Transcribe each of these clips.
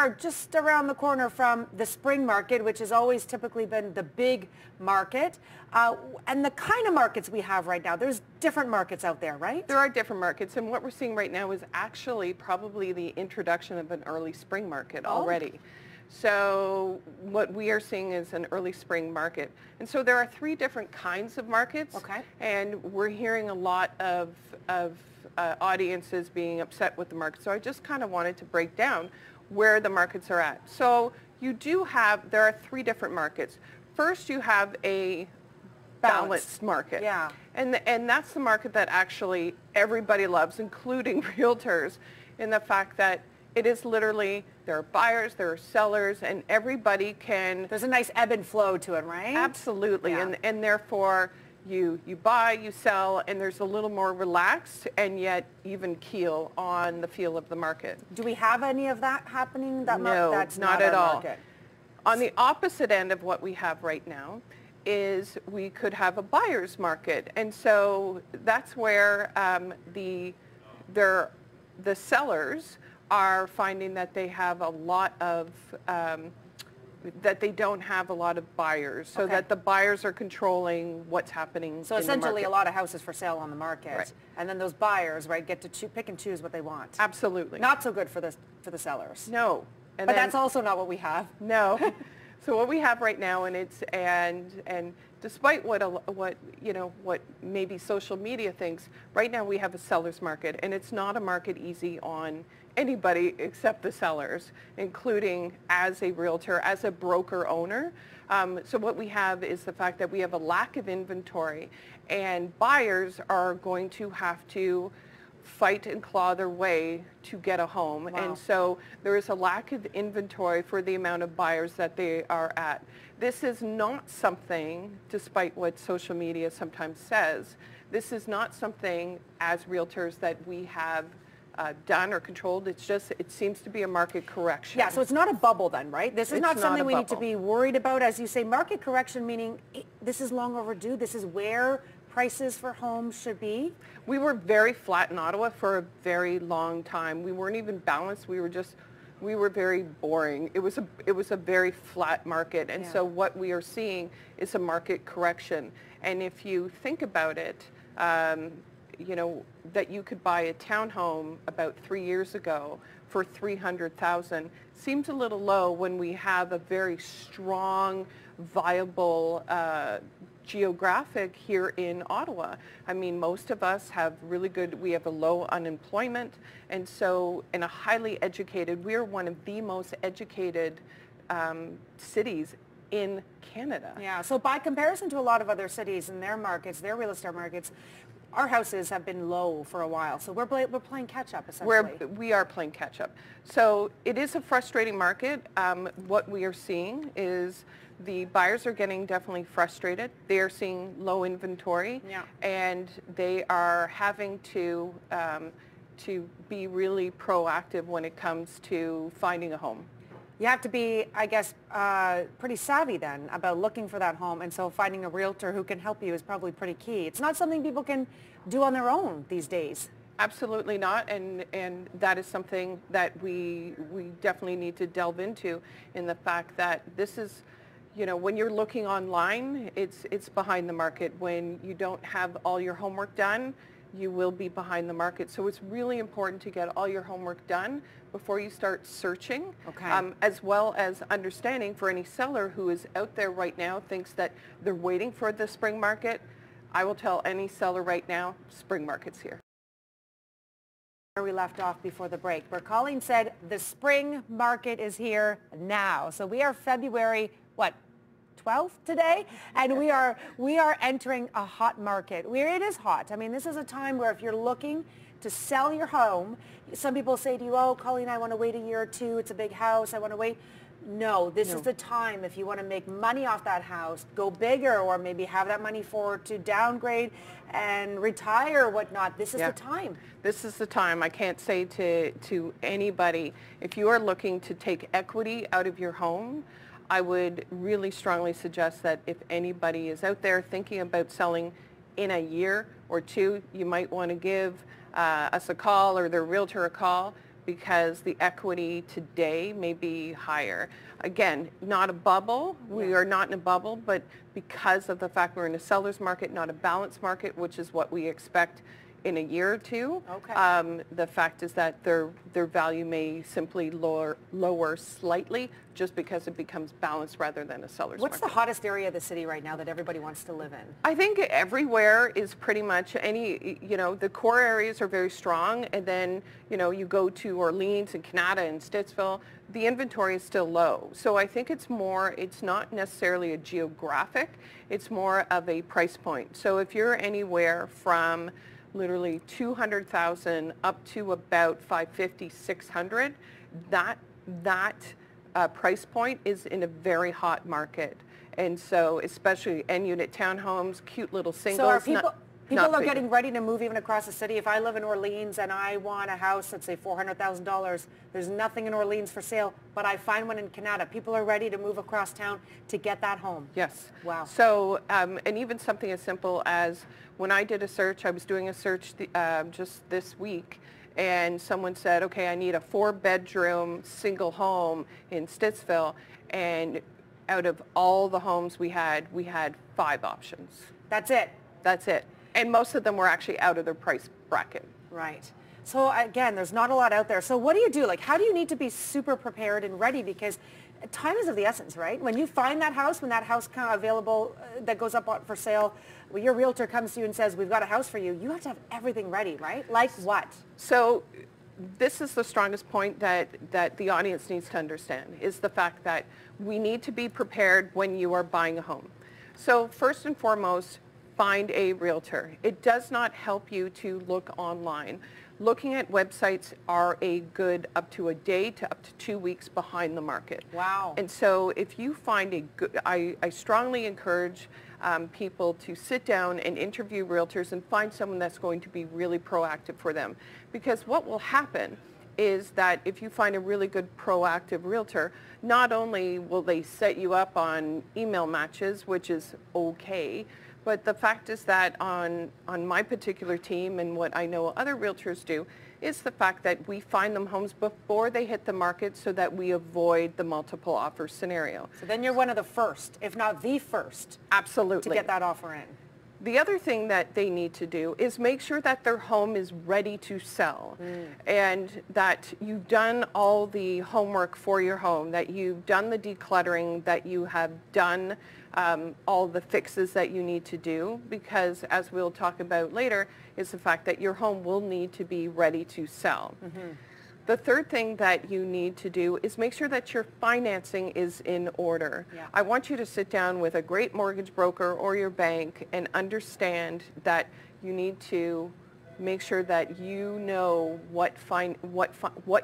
Are just around the corner from the spring market, which has always typically been the big market. And the kind of markets we have right now, there's different markets out there, right? There are different markets, and what we're seeing right now is actually probably the introduction of an early spring market already. So what we are seeing is an early spring market. And so there are 3 different kinds of markets. Okay. And we're hearing a lot of audiences being upset with the market. So I just kind of wanted to break down where the markets are at. So there are 3 different markets. First, you have a balanced market. Yeah. And that's the market that actually everybody loves, including realtors, in the fact that it is literally, there are buyers, there are sellers, and everybody can... There's a nice ebb and flow to it, right? Absolutely. Yeah. And therefore, you buy, you sell, and there's a little more relaxed and yet even keel on the feel of the market. Do we have any of that happening? No, that's not at all. Market. On the opposite end of what we have right now is we could have a buyer's market. And so that's where the sellers are finding that they have a lot of that they don't have a lot of buyers, so that the buyers are controlling what's happening. So essentially a lot of houses for sale on the market, right. And then those buyers, right, get to pick and choose what they want. Absolutely. Not so good for the sellers. No. But that's also not what we have. No. So what we have right now, and despite what maybe social media thinks, right now we have a seller's market, and it's not a market easy on anybody except the sellers, including as a realtor, as a broker owner. So what we have is the fact that we have a lack of inventory, and buyers are going to have to fight and claw their way to get a home. Wow. And so there is a lack of inventory for the amount of buyers that they are at. This is not something, despite what social media sometimes says, this is not something as realtors that we have done or controlled. It's just, it seems to be a market correction. Yeah, so it's not a bubble then, right? This is not something we need to bubble. be worried about. As you say, market correction, meaning this is long overdue. This is where prices for homes should be. We were very flat in Ottawa for a very long time. We weren't even balanced. We were very boring. It was a very flat market. And so what we are seeing is a market correction. And if you think about it, that you could buy a townhome about 3 years ago for $300,000 seems a little low when we have a very strong, viable geographic here in Ottawa. I mean, most of us have we have a low unemployment, and so in a highly educated, we're one of the most educated cities in Canada. Yeah, so by comparison to a lot of other cities and their markets, their real estate markets, our houses have been low for a while, so we're playing catch up essentially. We are playing catch up. So it is a frustrating market. What we are seeing is the buyers are getting definitely frustrated. They are seeing low inventory, and they are having to be really proactive when it comes to finding a home. You have to be, I guess, pretty savvy then about looking for that home, and so finding a realtor who can help you is probably pretty key. It's not something people can do on their own these days. Absolutely not, and that is something that we definitely need to delve into, in the fact that this is, when you're looking online, it's behind the market. When you don't have all your homework done, you will be behind the market. So it's really important to get all your homework done before you start searching, as well as understanding for any seller who is out there right now, thinks that they're waiting for the spring market. I will tell any seller right now, spring market's here. Where we left off before the break, where Colleen said the spring market is here now. So we are February, 12th today, and we are entering a hot market where it is hot. I mean, this is a time where if you're looking to sell your home, some people say to you, oh, Colleen, I want to wait a year or two. It's a big house. I want to wait. No, this is the time if you want to make money off that house, go bigger, or maybe have that money to downgrade and retire or whatnot. This is the time. This is the time. I can't say to anybody, if you are looking to take equity out of your home, I would really strongly suggest that if anybody is out there thinking about selling in a year or two, you might want to give us a call or their realtor a call. because the equity today may be higher. Again, not a bubble. We are not in a bubble, but because of the fact we're in a seller's market, not a balanced market, which is what we expect in a year or two, the fact is that their value may simply lower slightly just because it becomes balanced rather than a seller's market. What's the hottest area of the city right now that everybody wants to live in? I think everywhere is pretty much the core areas are very strong, and then, you go to Orleans and Canada and Stittsville, the inventory is still low. So I think it's not necessarily a geographic, it's more of a price point. So if you're anywhere from literally 200,000 up to about 550, 600, that price point is in a very hot market. And so especially end unit townhomes, cute little singles. So are people are getting ready to move even across the city. If I live in Orleans and I want a house, let's say $400,000, there's nothing in Orleans for sale, but I find one in Canada. People are ready to move across town to get that home. Yes. Wow. So, and even something as simple as when I did a search, I was doing a search just this week, and someone said, okay, I need a 4-bedroom single home in Stittsville, and out of all the homes we had 5 options. That's it? That's it. And most of them were actually out of their price bracket. Right. So again, there's not a lot out there. So what do you do? Like, how do you need to be super prepared and ready? Because time is of the essence, right? When you find that house, when that house kind of available that goes up for sale, when your realtor comes to you and says, we've got a house for you, you have to have everything ready, right? Like what? So this is the strongest point that the audience needs to understand, is the fact that we need to be prepared when you are buying a home. So first and foremost, find a realtor. It does not help you to look online. Looking at websites are a good up to a day to up to 2 weeks behind the market. Wow. And so if you find a good, I strongly encourage people to sit down and interview realtors and find someone that's going to be really proactive for them. Because what will happen is that if you find a really good proactive realtor, not only will they set you up on email matches, which is okay, but the fact is that on my particular team and what I know other realtors do is the fact that we find them homes before they hit the market so that we avoid the multiple offer scenario. So then you're one of the first, if not the first, absolutely, to get that offer in. The other thing that they need to do is make sure that their home is ready to sell and that you've done all the homework for your home, that you've done the decluttering, that you have done all the fixes that you need to do, because as we'll talk about later is the fact that your home will need to be ready to sell. The third thing that you need to do is make sure that your financing is in order. Yeah. I want you to sit down with a great mortgage broker or your bank and understand that you need to make sure that you know what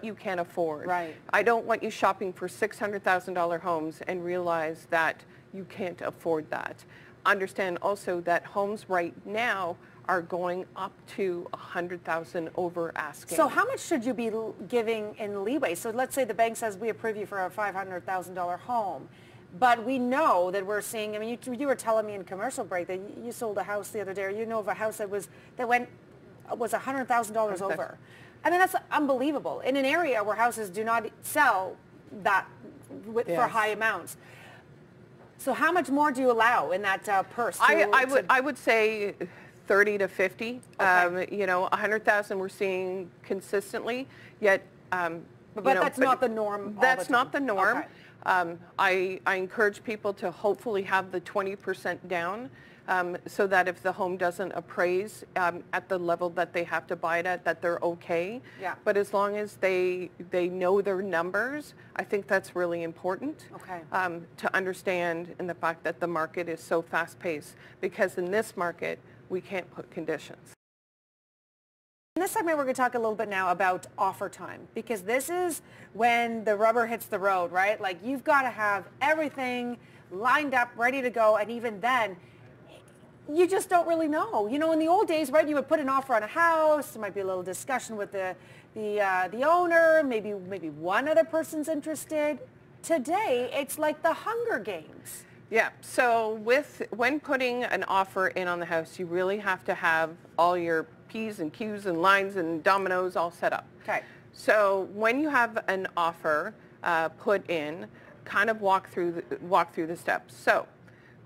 you can afford. Right. I don't want you shopping for $600,000 homes and realize that you can't afford that. Understand also that homes right now are going up to $100,000 over asking. So how much should you be giving in leeway? So let's say the bank says we approve you for a $500,000 home, but we know that we're seeing, I mean, you were telling me in commercial break that you sold a house the other day, or you know of a house that was $100,000 over. I mean, that's unbelievable in an area where houses do not sell that for high amounts. So how much more do you allow in that purse? I would say 30 to 50. Okay. You know, 100,000 we're seeing consistently, yet. But that's not the norm. That's not the norm. Okay. I encourage people to hopefully have the 20% down, so that if the home doesn't appraise at the level that they have to buy it at, that they're okay. Yeah. But as long as they know their numbers, I think that's really important. Okay. To understand in the fact that the market is so fast-paced, because in this market we can't put conditions. In this segment, we're going to talk a little bit now about offer time, because this is when the rubber hits the road, right? Like, you've got to have everything lined up, ready to go, and even then, you just don't really know. You know, in the old days, right, you would put an offer on a house, there might be a little discussion with the owner, maybe one other person's interested. Today, it's like the Hunger Games. Yeah, so when putting an offer in on the house, you really have to have all your P's and Q's and lines and dominoes all set up. Okay. So when you have an offer put in, kind of walk through the steps. So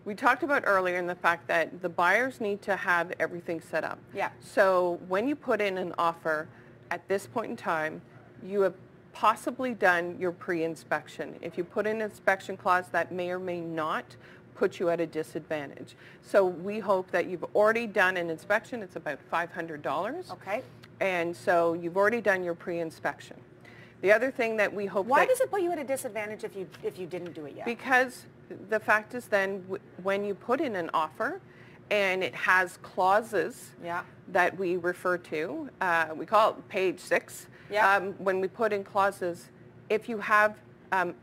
we talked about earlier in the fact that the buyers need to have everything set up. Yeah. So when you put in an offer, at this point in time, you have possibly done your pre-inspection. If you put in an inspection clause, that may or may not put you at a disadvantage. So we hope that you've already done an inspection. It's about $500. Okay. And so you've already done your pre-inspection. The other thing that we hope Why does it put you at a disadvantage if you didn't do it yet? Because the fact is then when you put in an offer and it has clauses that we refer to, we call it page 6. Yeah. When we put in clauses, if you have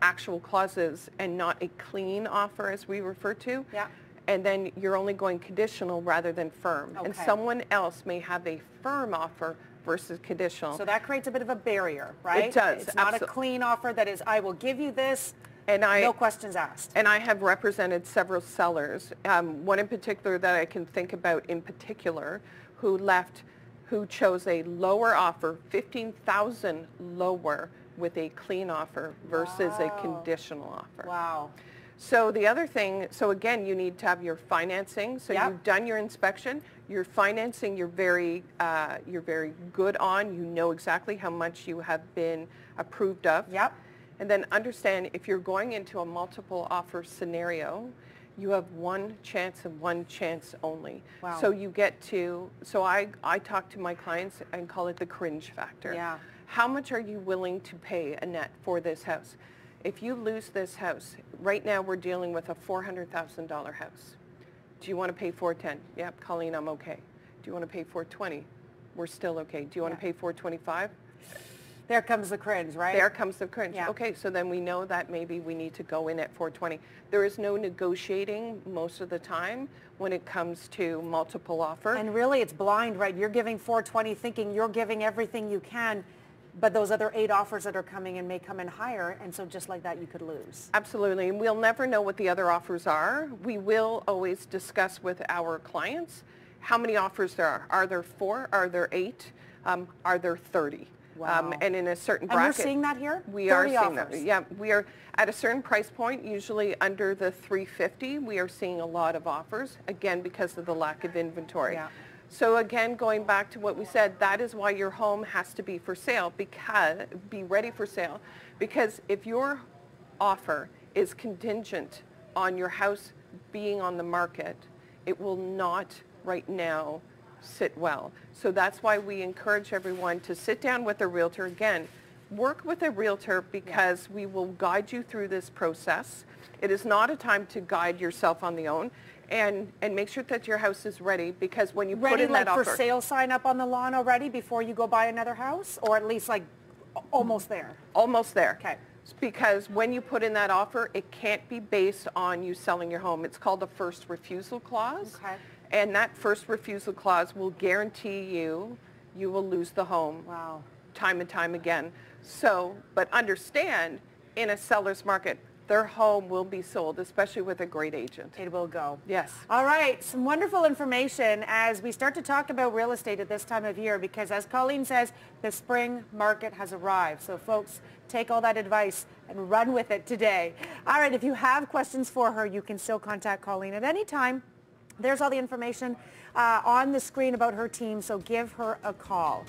actual clauses and not a clean offer as we refer to, and then you're only going conditional rather than firm. Okay. And someone else may have a firm offer versus conditional. So that creates a bit of a barrier, right? It does. It's not a clean offer that is, I will give you this, and no questions asked. And I have represented several sellers, one in particular that I can think about in particular, who chose a lower offer, $15,000 lower with a clean offer versus a conditional offer. Wow. So the other thing, so again, you need to have your financing. So you've done your inspection, your financing, you're very good on. You know exactly how much you have been approved of. Yep. And then understand if you're going into a multiple offer scenario, you have one chance and one chance only. Wow. So you get to, so I talk to my clients and call it the cringe factor. Yeah. How much are you willing to pay, Annette, for this house? If you lose this house, right now we're dealing with a $400,000 house. Do you want to pay $410,000? Yep, Colleen, I'm okay. Do you want to pay $420,000? We're still okay. Do you want to pay $425,000? There comes the cringe, right? There comes the cringe. Yeah. Okay, so then we know that maybe we need to go in at $420,000. There is no negotiating most of the time when it comes to multiple offer. And really it's blind, right? You're giving $420,000 thinking you're giving everything you can, but those other 8 offers that are coming in may come in higher, and so just like that you could lose. Absolutely, and we'll never know what the other offers are. We will always discuss with our clients how many offers there are. Are there 4? Are there 8? Are there 30? Wow. And in a certain bracket. And you're seeing that here? We are seeing that. Yeah, we are at a certain price point, usually under the $350,000. We are seeing a lot of offers, again, because of the lack of inventory. Yeah. So again, going back to what we said, that is why your home has to be for sale, be ready for sale. Because if your offer is contingent on your house being on the market, it will not right now sit well. So that's why we encourage everyone to sit down with a realtor. Again, work with a realtor because we will guide you through this process. It is not a time to guide yourself on the own. And make sure that your house is ready, because when you put in that offer. For sale sign up on the lawn already before you go buy another house, or at least like almost there? Almost there. Okay. Because when you put in that offer, it can't be based on you selling your home. It's called a first refusal clause. Okay. And that first refusal clause will guarantee you will lose the home. Wow. Time and time again. So, but understand, in a seller's market, their home will be sold, especially with a great agent. It will go. Yes. All right. Some wonderful information as we start to talk about real estate at this time of year, because as Colleen says, the spring market has arrived. So folks, take all that advice and run with it today. All right. If you have questions for her, you can still contact Colleen at any time. There's all the information on the screen about her team, so give her a call.